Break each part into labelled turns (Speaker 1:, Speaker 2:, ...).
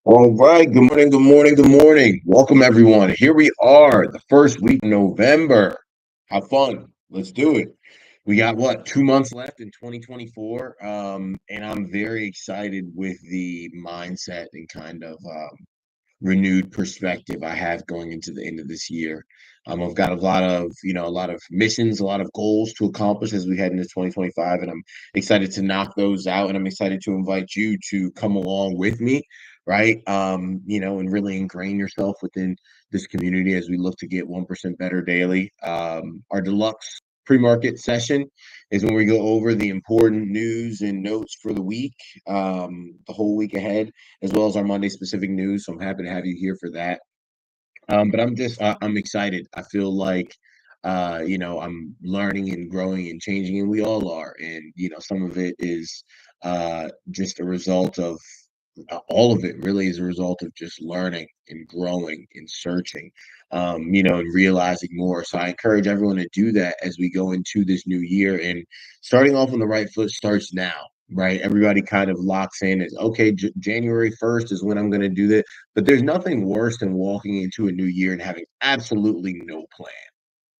Speaker 1: All right. Good morning. Good morning. Good morning. Welcome, everyone. Here we are, the first week of November. Have fun. Let's do it. We got what, 2 months left in 2024. And I'm very excited with the mindset and kind of renewed perspective I have going into the end of this year. I've got a lot of missions, a lot of goals to accomplish as we head into 2025, and I'm excited to knock those out. And I'm excited to invite you to come along with me, right? And really ingrain yourself within this community as we look to get 1% better daily. Our deluxe pre-market session is when we go over the important news and notes for the week, the whole week ahead, as well as our Monday specific news. So I'm happy to have you here for that. But I'm excited. I feel like I'm learning and growing and changing, and we all are. And some of it is just a result of all of it really is a result of just learning and growing and searching, and realizing more. So I encourage everyone to do that as we go into this new year. And starting off on the right foot starts now, right? Everybody kind of locks in as okay, January 1st is when I'm going to do that. But there's nothing worse than walking into a new year and having absolutely no plan,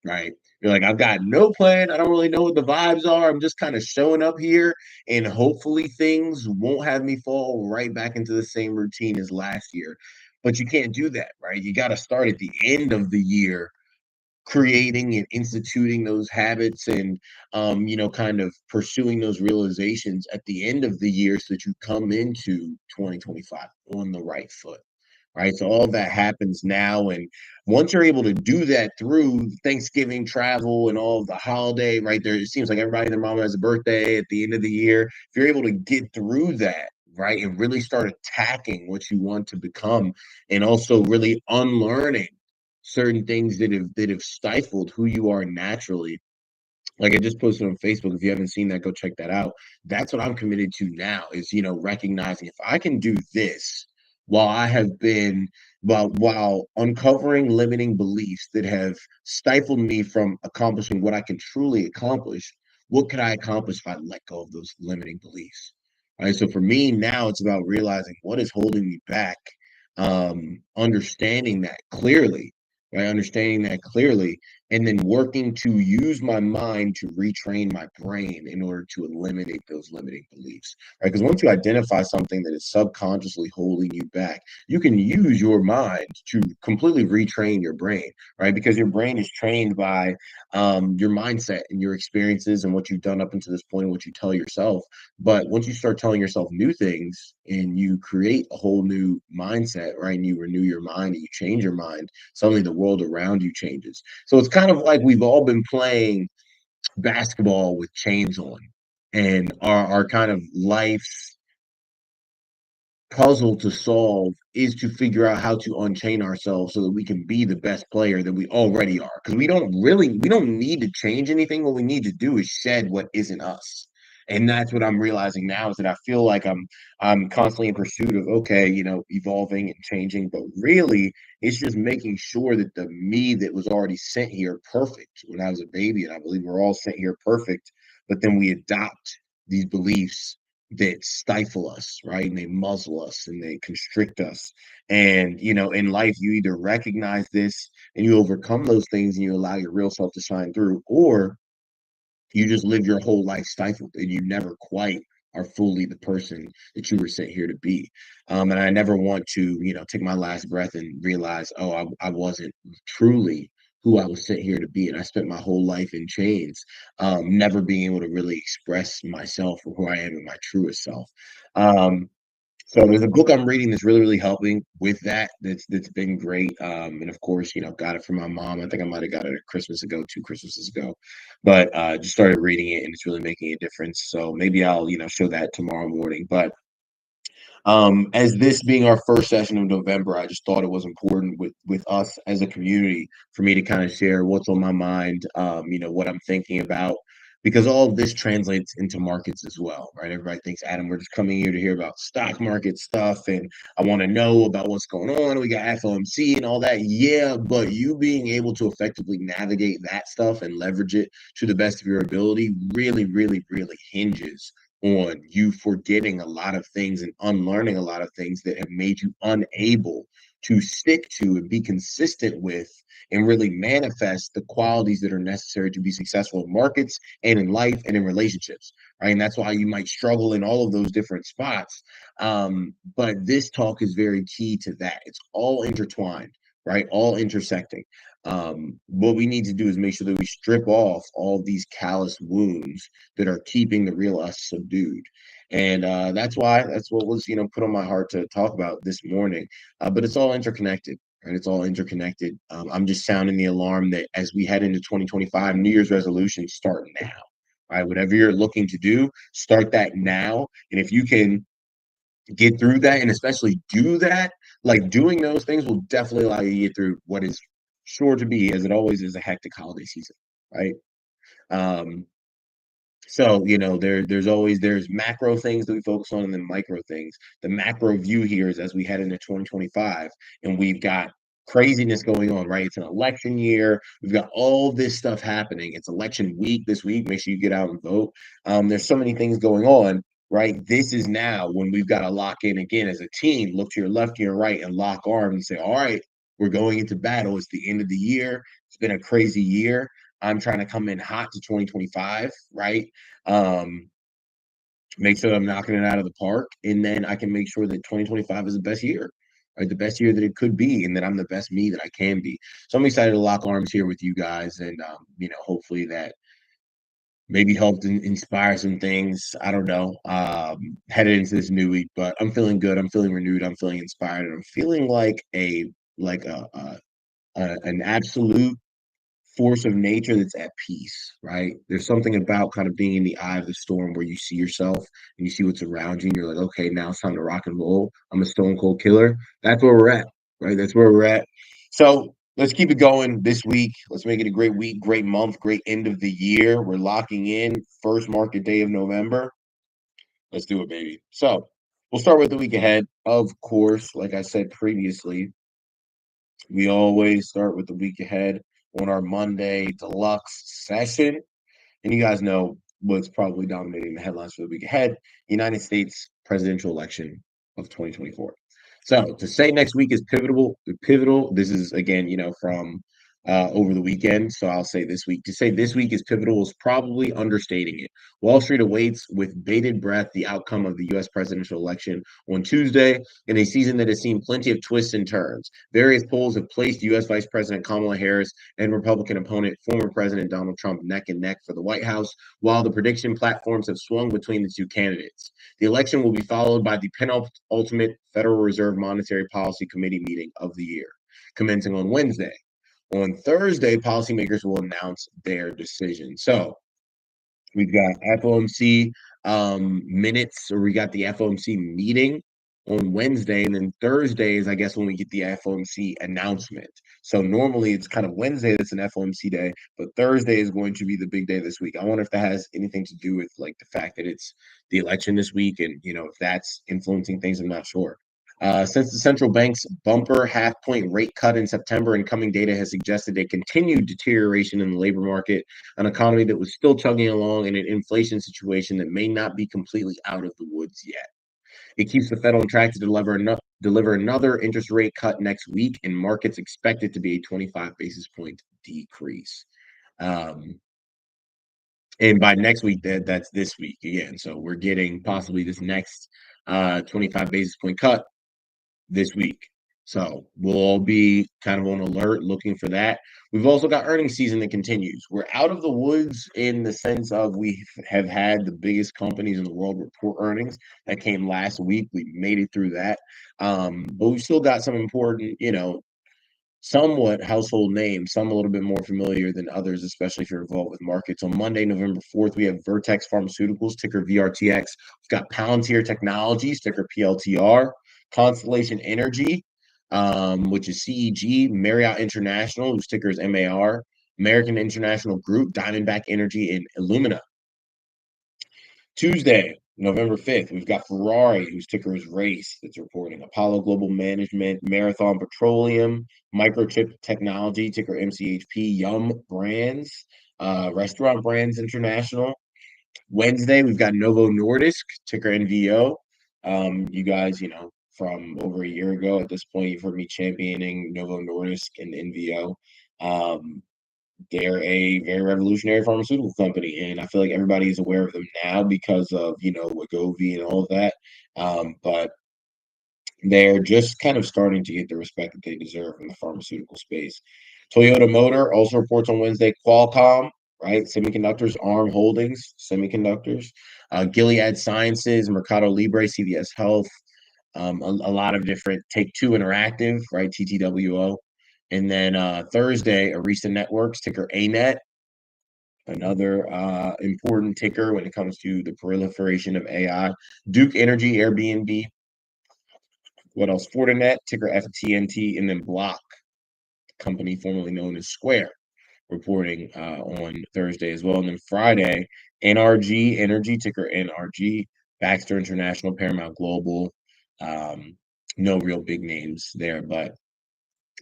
Speaker 1: right? You're like, I've got no plan. I don't really know what the vibes are. I'm just kind of showing up here, and hopefully things won't have me fall right back into the same routine as last year. But you can't do that, right? You got to start at the end of the year creating and instituting those habits and kind of pursuing those realizations at the end of the year so that you come into 2025 on the right foot, right? So all of that happens now. And once you're able to do that through Thanksgiving travel and all of the holiday, right there, it seems like everybody and their mama has a birthday at the end of the year. If you're able to get through that, right, and really start attacking what you want to become, and also really unlearning certain things that have stifled who you are naturally. Like I just posted on Facebook. If you haven't seen that, go check that out. That's what I'm committed to now is, recognizing if I can do this while I have been while uncovering limiting beliefs that have stifled me from accomplishing what I can truly accomplish, what could I accomplish if I let go of those limiting beliefs? Right. So for me now it's about realizing what is holding me back, understanding that clearly, right? Understanding that clearly and then working to use my mind to retrain my brain in order to eliminate those limiting beliefs, right? Because once you identify something that is subconsciously holding you back, you can use your mind to completely retrain your brain, right? Because your brain is trained by your mindset and your experiences and what you've done up until this point and what you tell yourself. But once you start telling yourself new things and you create a whole new mindset, right? And you renew your mind and you change your mind, suddenly the world around you changes. So it's kind of like we've all been playing basketball with chains on, and our kind of life's puzzle to solve is to figure out how to unchain ourselves so that we can be the best player that we already are. Because we don't need to change anything. What we need to do is shed what isn't us. And that's what I'm realizing now is that I feel like I'm constantly in pursuit of okay, evolving and changing, but really it's just making sure that the me that was already sent here perfect when I was a baby, and I believe we're all sent here perfect, but then we adopt these beliefs that stifle us, right? And they muzzle us and they constrict us. And, in life, you either recognize this and you overcome those things and you allow your real self to shine through, or you just live your whole life stifled and you never quite are fully the person that you were sent here to be. And I never want to, take my last breath and realize, oh, I wasn't truly who I was sent here to be. And I spent my whole life in chains, never being able to really express myself or who I am in my truest self. Um, so there's a book I'm reading that's really, really helping with that. That's been great. And of course, got it from my mom. I think I might have got it a Christmas ago, 2 Christmases ago, but just started reading it and it's really making a difference. So maybe I'll, show that tomorrow morning. But as this being our first session of November, I just thought it was important with us as a community for me to kind of share what's on my mind, what I'm thinking about, because all of this translates into markets as well, right? Everybody thinks, Adam, we're just coming here to hear about stock market stuff, and I want to know about what's going on. We got FOMC and all that. Yeah, but you being able to effectively navigate that stuff and leverage it to the best of your ability really, really, really hinges on you forgetting a lot of things and unlearning a lot of things that have made you unable to stick to and be consistent with and really manifest the qualities that are necessary to be successful in markets and in life and in relationships, right? And that's why you might struggle in all of those different spots. But this talk is very key to that. It's all intertwined, right? All intersecting. What we need to do is make sure that we strip off all these callous wounds that are keeping the real us subdued. And that's what was put on my heart to talk about this morning. But it's all interconnected. Right, it's all interconnected. I'm just sounding the alarm that as we head into 2025, New Year's resolutions start now. Right, whatever you're looking to do, start that now. And if you can get through that, and especially do that, like doing those things will definitely allow you to get through what is sure to be, as it always is, a hectic holiday season. Right. Um, so, there's macro things that we focus on and then micro things. The macro view here is as we head into 2025 and we've got craziness going on, right? It's an election year. We've got all this stuff happening. It's election week this week. Make sure you get out and vote. There's so many things going on, right? This is now when we've got to lock in again as a team, look to your left, to your right, and lock arms and say, all right, we're going into battle. It's the end of the year. It's been a crazy year. I'm trying to come in hot to 2025, right? Um, make sure that I'm knocking it out of the park, and then I can make sure that 2025 is the best year, right? The best year that it could be, and that I'm the best me that I can be. So I'm excited to lock arms here with you guys, and hopefully that maybe helped inspire some things. I don't know, headed into this new week, but I'm feeling good. I'm feeling renewed. I'm feeling inspired, and I'm feeling like an absolute force of nature that's at peace, right? There's something about kind of being in the eye of the storm where you see yourself and you see what's around you, and you're like, okay, now it's time to rock and roll. I'm a stone cold killer. That's where we're at, right? That's where we're at. So let's keep it going this week. Let's make it a great week, great month, great end of the year. We're locking in first market day of November. Let's do it, baby. So we'll start with the week ahead. Of course, like I said previously, we always start with the week ahead on our Monday deluxe session. And you guys know what's probably dominating the headlines for the week ahead: United States presidential election of 2024. So to say next week is pivotal. This is again, from over the weekend. So I'll say this week. To say this week is pivotal is probably understating it. Wall Street awaits with bated breath the outcome of the U.S. presidential election on Tuesday in a season that has seen plenty of twists and turns. Various polls have placed U.S. Vice President Kamala Harris and Republican opponent, former President Donald Trump, neck and neck for the White House, while the prediction platforms have swung between the two candidates. The election will be followed by the penultimate Federal Reserve Monetary Policy Committee meeting of the year, commencing on Wednesday. On Thursday, policymakers will announce their decision. So we've got FOMC minutes, or we got the FOMC meeting on Wednesday, and then Thursday is, I guess, when we get the FOMC announcement. So normally it's kind of Wednesday that's an FOMC day, but Thursday is going to be the big day this week. I wonder if that has anything to do with like the fact that it's the election this week, and if that's influencing things. I'm not sure. Since the central bank's bumper half-point rate cut in September, incoming data has suggested a continued deterioration in the labor market, an economy that was still chugging along, and an inflation situation that may not be completely out of the woods yet. It keeps the Fed on track to deliver another interest rate cut next week, and markets expect it to be a 25 basis point decrease. Um, and by next week, that's this week again. So we're getting possibly this next 25 basis point cut this week. So we'll all be kind of on alert looking for that. We've also got earnings season that continues. We're out of the woods in the sense of we have had the biggest companies in the world report earnings that came last week. We made it through that. But we've still got some important, somewhat household names, some a little bit more familiar than others, especially if you're involved with markets. On Monday, November 4th, we have Vertex Pharmaceuticals, ticker VRTX. We've got Palantir Technologies, ticker PLTR, Constellation Energy, which is CEG, Marriott International, whose ticker is MAR, American International Group, Diamondback Energy, and Illumina. Tuesday, November 5th, we've got Ferrari, whose ticker is RACE, that's reporting. Apollo Global Management, Marathon Petroleum, Microchip Technology, ticker MCHP, Yum Brands, Restaurant Brands International, Wednesday, we've got Novo Nordisk, ticker NVO. You guys, from over a year ago at this point, you've heard me championing Novo Nordisk and NVO. Um, they're a very revolutionary pharmaceutical company, and I feel like everybody is aware of them now because of, Wegovy and all of that. But they're just kind of starting to get the respect that they deserve in the pharmaceutical space. Toyota Motor also reports on Wednesday. Qualcomm, right? Semiconductors, ARM Holdings, semiconductors. Gilead Sciences, Mercado Libre, CVS Health, a lot of different Take-Two Interactive, right? TTWO. And then Thursday, Arista Networks, ticker ANET, another important ticker when it comes to the proliferation of AI. Duke Energy, Airbnb, what else? Fortinet, ticker FTNT, and then Block, company formerly known as Square, reporting on Thursday as well. And then Friday, NRG Energy, ticker NRG, Baxter International, Paramount Global. Um, no real big names there, but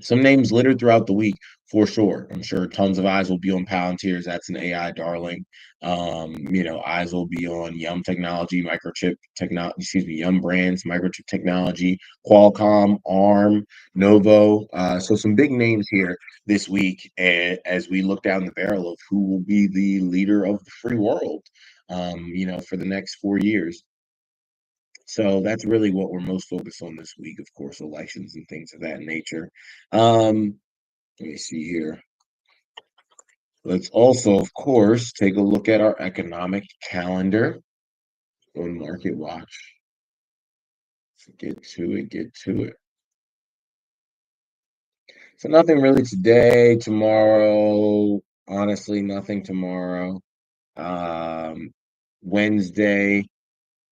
Speaker 1: some names littered throughout the week for sure. I'm sure tons of eyes will be on Palantirs. That's an AI darling. Eyes will be on Yum Technology, Microchip Technology, Yum Brands, Microchip Technology, Qualcomm, ARM, Novo. So some big names here this week, and as we look down the barrel of who will be the leader of the free world, for the next 4 years. So that's really what we're most focused on this week, of course, elections and things of that nature. Let me see here. Let's also, of course, take a look at our economic calendar on Market Watch. So get to it, get to it. So nothing really today, tomorrow. Honestly, nothing tomorrow. Um, Wednesday,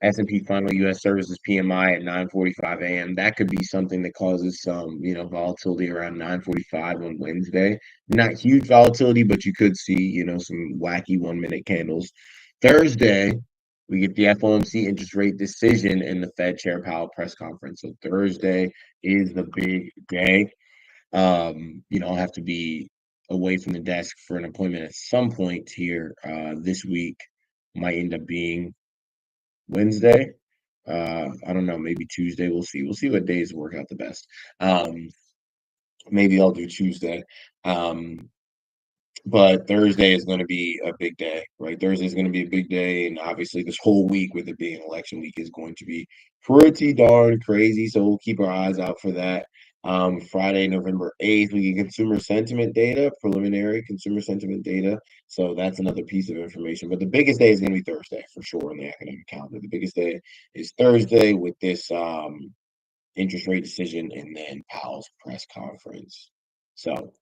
Speaker 1: S&P final U.S. services PMI at 9:45 a.m. That could be something that causes some, volatility around 9:45 on Wednesday. Not huge volatility, but you could see, some wacky 1-minute candles. Thursday, we get the FOMC interest rate decision and the Fed Chair Powell press conference. So Thursday is the big day. I'll have to be away from the desk for an appointment at some point here this week. Might end up being Wednesday. I don't know, maybe Tuesday. We'll see. We'll see what days work out the best. Maybe I'll do Tuesday. Um, but Thursday is going to be a big day, right? Thursday is going to be a big day, and obviously this whole week, with it being election week, is going to be pretty darn crazy. So we'll keep our eyes out for that. Friday, November 8th, we get consumer sentiment data, preliminary consumer sentiment data. So that's another piece of information. But the biggest day is going to be Thursday for sure on the academic calendar. The biggest day is Thursday with this interest rate decision and then Powell's press conference. So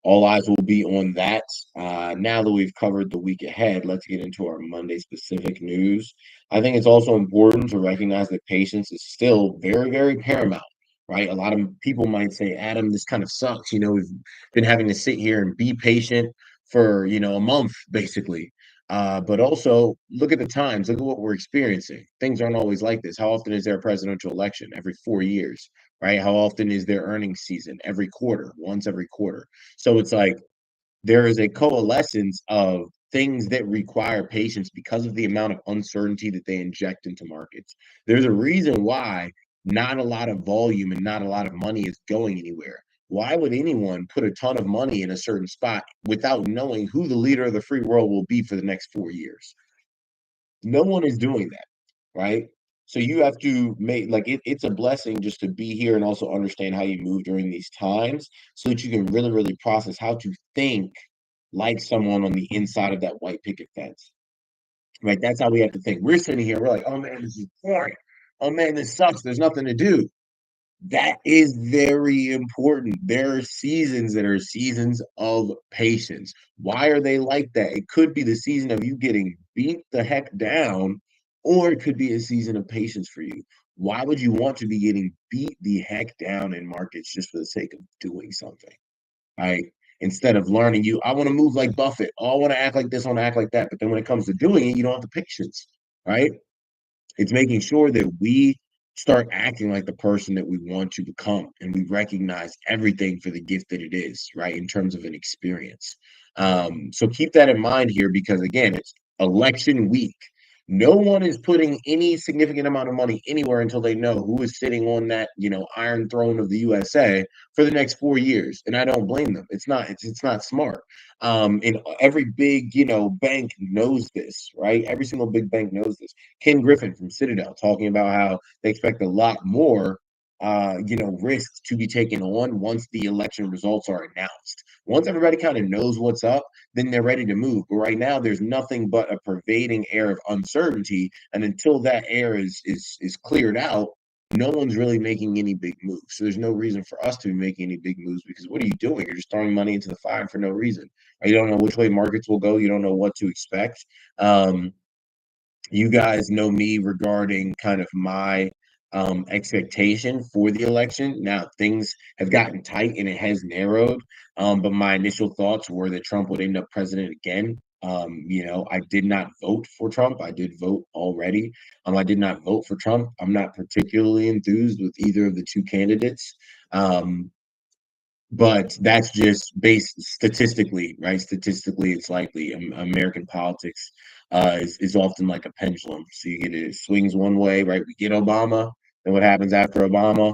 Speaker 1: all eyes will be on that. Now that we've covered the week ahead, let's get into our Monday specific news. I think it's also important to recognize that patience is still very, very paramount, right? A lot of people might say, Adam, this kind of sucks. We've been having to sit here and be patient for, a month, basically. But also look at the times, look at what we're experiencing. Things aren't always like this. How often is there a presidential election? Every 4 years, right? How often is there earnings season? Every quarter, once every quarter. So it's like there is a coalescence of things that require patience because of the amount of uncertainty that they inject into markets. There's a reason why not a lot of volume and not a lot of money is going anywhere. Why would anyone put a ton of money in a certain spot without knowing who the leader of the free world will be for the next 4 years? No one is doing that, right? So you have to make like it's a blessing just to be here and also understand how you move during these times so that you can really, really process how to think like someone on the inside of that white picket fence. Right. That's how we have to think. We're sitting here, we're like, oh man, this is boring. Oh man, this sucks. There's nothing to do. That is very important. There are seasons that are seasons of patience. Why are they like that? It could be the season of you getting beat the heck down, or it could be a season of patience for you. Why would you want to be getting beat the heck down in markets just for the sake of doing something? Right? Instead of learning, I want to move like Buffett. Oh, I want to act like this, I want to act like that. But then when it comes to doing it, you don't have the patience, right? It's making sure that we start acting like the person that we want to become and we recognize everything for the gift that it is, right? In terms of an experience. So keep that in mind here because again, it's election week. No one is putting any significant amount of money anywhere until they know who is sitting on that, iron throne of the USA for the next 4 years. And I don't blame them. It's not smart. And every big, bank knows this, right? Every single big bank knows this. Ken Griffin from Citadel talking about how they expect a lot more risks to be taken on once the election results are announced. Once everybody kind of knows what's up, then they're ready to move. But right now, there's nothing but a pervading air of uncertainty, and until that air is cleared out, no one's really making any big moves. So there's no reason for us to be making any big moves because what are you doing? You're just throwing money into the fire for no reason. You don't know which way markets will go. You don't know what to expect. You guys know me regarding kind of my expectation for the election. Now things have gotten tight and it has narrowed, but my initial thoughts were that Trump would end up president again. I did not vote for Trump. I did vote already. I did not vote for Trump. I'm not particularly enthused with either of the two candidates. But that's just based statistically, right? Statistically, it's likely. American politics is often like a pendulum. So you get it swings one way, right? We get Obama, then what happens after Obama?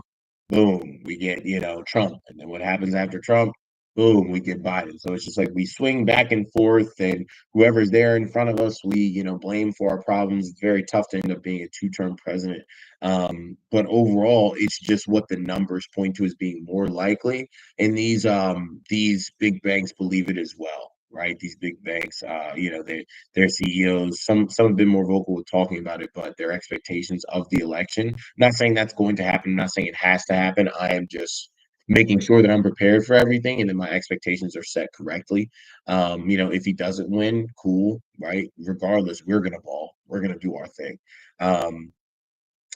Speaker 1: Boom, we get Trump, and then what happens after Trump? Boom, we get Biden. So it's just like we swing back and forth, and whoever's there in front of us, we blame for our problems. It's very tough to end up being a two-term president. But overall, it's just what the numbers point to as being more likely, and these big banks believe it as well, right? These big banks, their CEOs, some have been more vocal with talking about it, but their expectations of the election. I'm not saying that's going to happen. I'm not saying it has to happen. I am just making sure that I'm prepared for everything and that my expectations are set correctly. If he doesn't win, cool, right? Regardless, we're gonna ball. We're gonna do our thing. Um,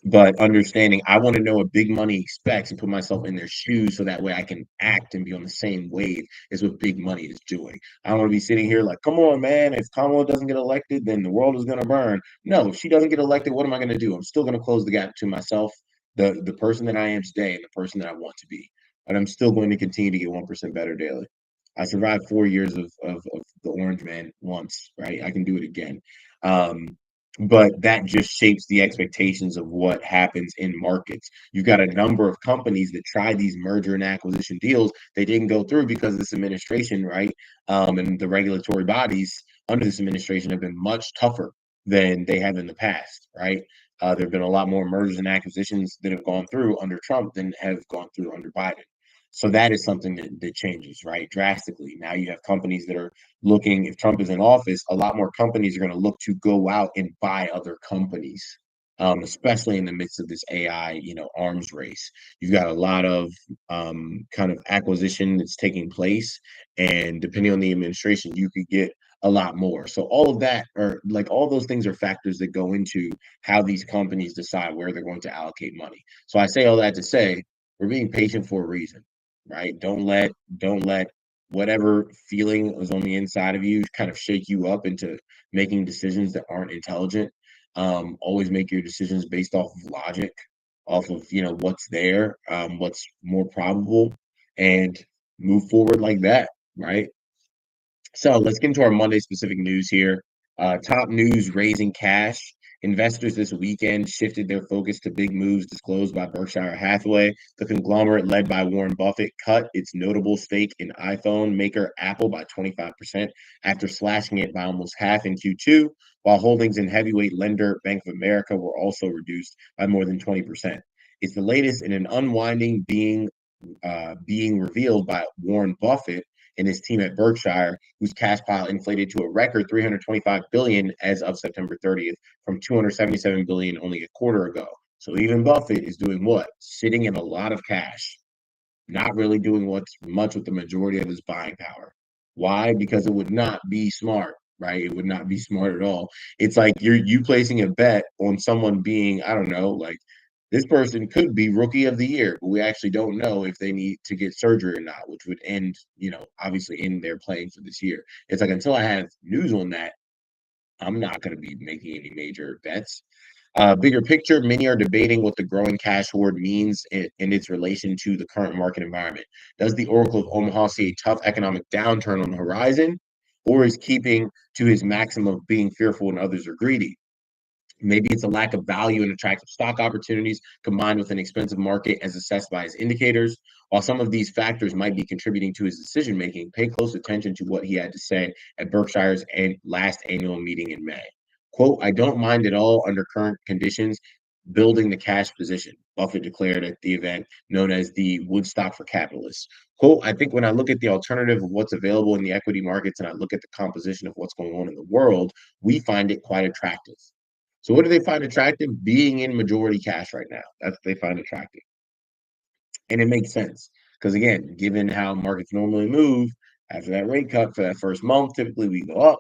Speaker 1: but understanding I want to know what big money expects and put myself in their shoes so that way I can act and be on the same wave as what big money is doing. I don't want to be sitting here like, come on, man, if Kamala doesn't get elected, then the world is going to burn. No, if she doesn't get elected, what am I going to do? I'm still going to close the gap to myself, the person that I am today and the person that I want to be. And I'm still going to continue to get 1% better daily. I survived 4 years of the orange man once, right? I can do it again. But that just shapes the expectations of what happens in markets. You've got a number of companies that tried these merger and acquisition deals. They didn't go through because of this administration, right? And the regulatory bodies under this administration have been much tougher than they have in the past, right? There have been a lot more mergers and acquisitions that have gone through under Trump than have gone through under Biden. So that is something that changes, right? Drastically. Now you have companies that are looking, if Trump is in office, a lot more companies are going to look to go out and buy other companies, especially in the midst of this AI, arms race. You've got a lot of kind of acquisition that's taking place, and depending on the administration, you could get a lot more. So all of that, or like all those things, are factors that go into how these companies decide where they're going to allocate money. So I say all that to say we're being patient for a reason, right? Don't let whatever feeling was on the inside of you kind of shake you up into making decisions that aren't intelligent. Always make your decisions based off of logic, off of what's there, what's more probable, and move forward like that, right? So let's get into our Monday specific news here. Top news: raising cash. Investors this weekend shifted their focus to big moves disclosed by Berkshire Hathaway. The conglomerate led by Warren Buffett cut its notable stake in iPhone maker Apple by 25% after slashing it by almost half in Q2, while holdings in heavyweight lender Bank of America were also reduced by more than 20%. It's the latest in an unwinding being revealed by Warren Buffett and his team at Berkshire, whose cash pile inflated to a record 325 billion as of September 30th from 277 billion only a quarter ago. So even Buffett is doing what? Sitting in a lot of cash, not really doing what's much with the majority of his buying power. Why? Because it would not be smart, right? It would not be smart at all. It's like you placing a bet on someone being, I don't know, like this person could be rookie of the year, but we actually don't know if they need to get surgery or not, which would end, obviously in their playing for this year. It's like until I have news on that, I'm not going to be making any major bets. Bigger picture, many are debating what the growing cash hoard means in its relation to the current market environment. Does the Oracle of Omaha see a tough economic downturn on the horizon? or is keeping to his maxim of being fearful and others are greedy. Maybe it's a lack of value in attractive stock opportunities combined with an expensive market as assessed by his indicators. While some of these factors might be contributing to his decision making, pay close attention to what he had to say at Berkshire's last annual meeting in May. Quote, I don't mind at all under current conditions building the cash position, Buffett declared at the event known as the Woodstock for Capitalists. Quote, I think when I look at the alternative of what's available in the equity markets and I look at the composition of what's going on in the world, we find it quite attractive. So what do they find attractive? Being in majority cash right now. That's what they find attractive. And it makes sense. Because again, given how markets normally move, after that rate cut for that first month, typically we go up,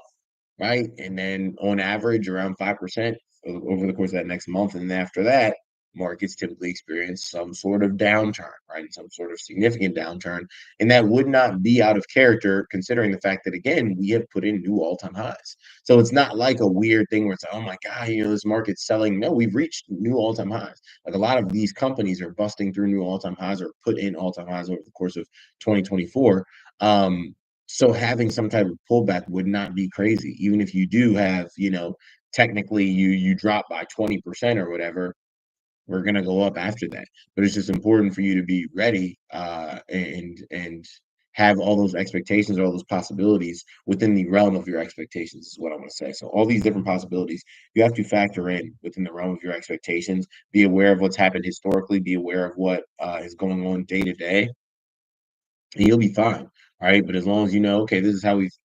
Speaker 1: right? And then on average around 5% over the course of that next month. And then after that, markets typically experience some sort of downturn, right? Some sort of significant downturn. And that would not be out of character considering the fact that, again, we have put in new all-time highs. So it's not like a weird thing where it's like, oh my God, this market's selling. No, we've reached new all-time highs. Like a lot of these companies are busting through new all-time highs or put in all-time highs over the course of 2024. So having some type of pullback would not be crazy, even if you do have, technically you drop by 20% or whatever, we're gonna go up after that. But it's just important for you to be ready and have all those expectations, all those possibilities within the realm of your expectations is what I want to say. So all these different possibilities you have to factor in within the realm of your expectations. Be aware of what's happened historically. Be aware of what is going on day to day, and you'll be fine. All right. But as long as you know, okay, this is how we've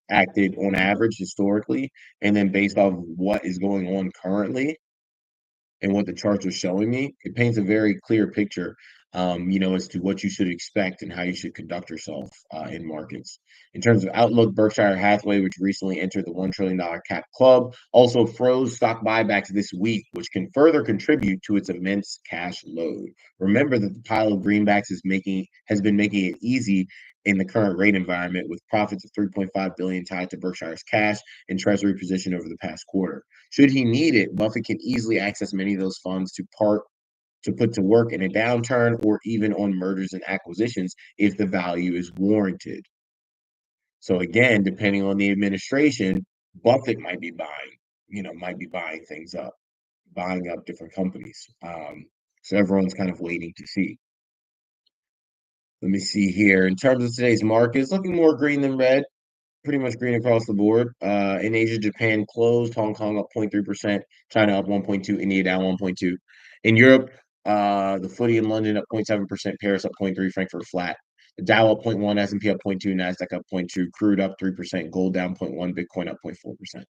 Speaker 1: acted on average historically, and then based off what is going on currently and what the charts are showing me, it paints a very clear picture, as to what you should expect and how you should conduct yourself in markets. In terms of outlook, Berkshire Hathaway, which recently entered the $1 trillion cap club, also froze stock buybacks this week, which can further contribute to its immense cash load. Remember that the pile of greenbacks has been making it easy in the current rate environment, with profits of $3.5 billion tied to Berkshire's cash and treasury position over the past quarter. Should he need it, Buffett can easily access many of those funds to put to work in a downturn or even on mergers and acquisitions if the value is warranted. So again, depending on the administration, Buffett might be buying things up, buying up different companies. So everyone's kind of waiting to see. Let me see here. In terms of today's market, it's looking more green than red. Pretty much green across the board. In Asia, Japan closed, Hong Kong up 0.3%, China up 1.2, India down 1.2. In Europe, the FTSE in London up 0.7%, Paris up 0.3, Frankfurt flat. The Dow up 0.1, S&P up 0.2, Nasdaq up 0.2, crude up 3%, gold down 0.1, Bitcoin up 0.4%.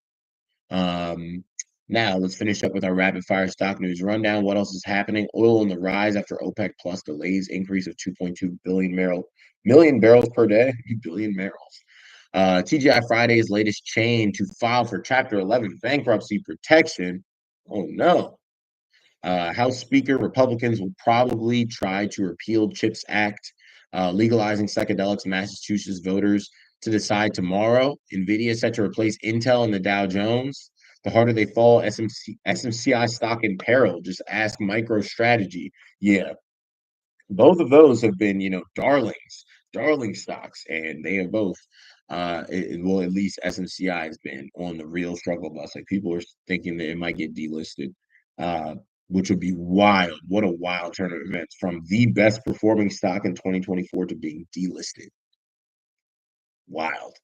Speaker 1: Now let's finish up with our rapid fire stock news rundown. What else is happening? Oil on the rise after OPEC Plus delays increase of 2.2 million barrels per day. Billion barrels. TGI Friday's latest chain to file for Chapter 11 bankruptcy protection. Oh no. House Speaker Republicans will probably try to repeal CHIPS Act, legalizing psychedelics. Massachusetts voters to decide tomorrow. NVIDIA set to replace Intel and the Dow Jones. The harder they fall, SMCI stock in peril. Just ask MicroStrategy. Yeah, both of those have been, darling stocks, and they have both. Well, at least SMCI has been on the real struggle bus. Like people are thinking that it might get delisted, uh, which would be wild. What a wild turn of events from the best performing stock in 2024 to being delisted. Wild.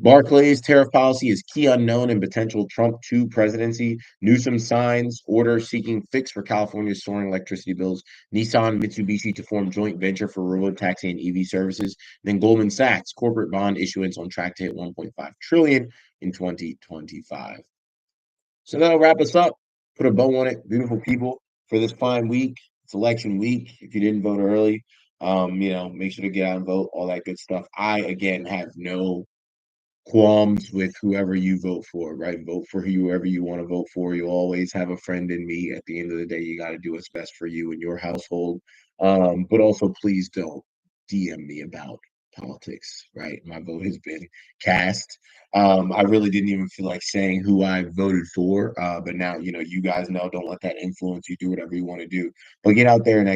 Speaker 1: Barclays tariff policy is key unknown in potential Trump 2 presidency. Newsom signs order seeking fix for California's soaring electricity bills. Nissan Mitsubishi to form joint venture for robotaxi and EV services. Then Goldman Sachs corporate bond issuance on track to hit 1.5 trillion in 2025. So that'll wrap us up. Put a bow on it, beautiful people, for this fine week. It's election week. If you didn't vote early, make sure to get out and vote, all that good stuff. I again have no qualms with whoever you vote for, right? Vote for whoever you want to vote for. You always have a friend in me. At the end of the day, you got to do what's best for you and your household. But also, please don't DM me about politics, right? My vote has been cast. I really didn't even feel like saying who I voted for, but now you guys know. Don't let that influence you. Do whatever you want to do, but get out there and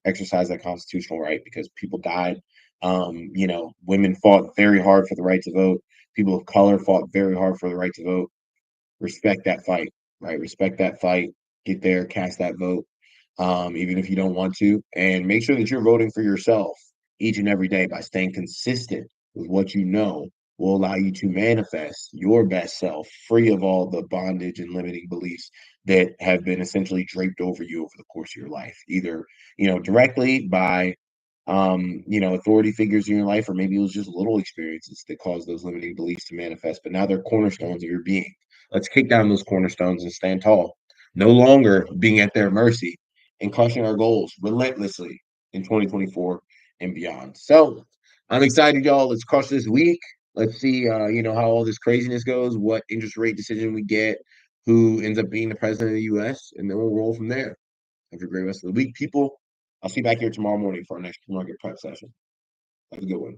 Speaker 1: exercise that constitutional right because people died. Women fought very hard for the right to vote. People of color fought very hard for the right to vote. Respect that fight, right? Respect that fight. Get there, cast that vote, even if you don't want to, and make sure that you're voting for yourself each and every day by staying consistent with what you know will allow you to manifest your best self, free of all the bondage and limiting beliefs that have been essentially draped over you over the course of your life, either directly by authority figures in your life, or maybe it was just little experiences that caused those limiting beliefs to manifest, but now they're cornerstones of your being. Let's kick down those cornerstones and stand tall, no longer being at their mercy and crushing our goals relentlessly in 2024 and beyond. So I'm excited, y'all. Let's crush this week. Let's see, how all this craziness goes, what interest rate decision we get, who ends up being the president of the U.S., and then we'll roll from there. Have a great rest of the week, people. I'll see you back here tomorrow morning for our next market prep session. Have a good one.